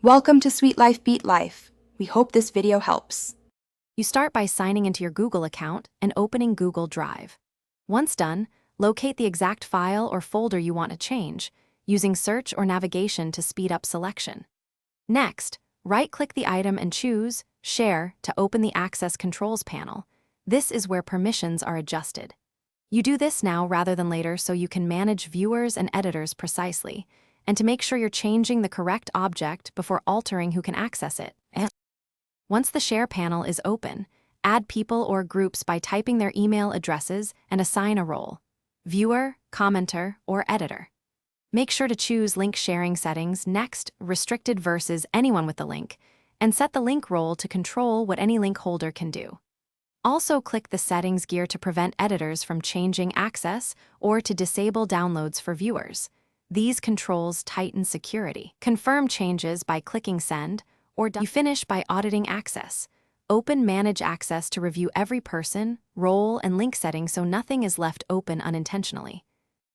Welcome to Sweet Life Beat Life. We hope this video helps. You start by signing into your Google account and opening Google Drive. Once done, locate the exact file or folder you want to change, using search or navigation to speed up selection. Next, right-click the item and choose Share to open the Access Controls panel. This is where permissions are adjusted. You do this now rather than later so you can manage viewers and editors precisely, and to make sure you're changing the correct object before altering who can access it. Once the Share panel is open, add people or groups by typing their email addresses and assign a role: viewer, commenter, or editor. Make sure to choose link sharing settings next, restricted versus anyone with the link, and set the link role to control what any link holder can do. Also click the settings gear to prevent editors from changing access or to disable downloads for viewers. These controls tighten security. Confirm changes by clicking Send, or you finish by auditing access. Open Manage Access to review every person, role, and link setting so nothing is left open unintentionally.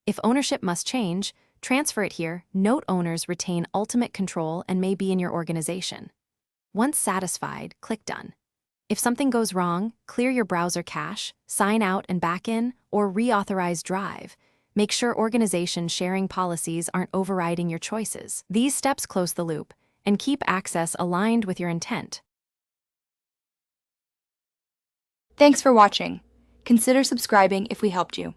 If ownership must change, transfer it here. Note owners retain ultimate control and may be in your organization. Once satisfied, click Done. If something goes wrong, clear your browser cache, sign out and back in, or reauthorize Drive. Make sure organization sharing policies aren't overriding your choices. These steps close the loop and keep access aligned with your intent. Thanks for watching. Consider subscribing if we helped you.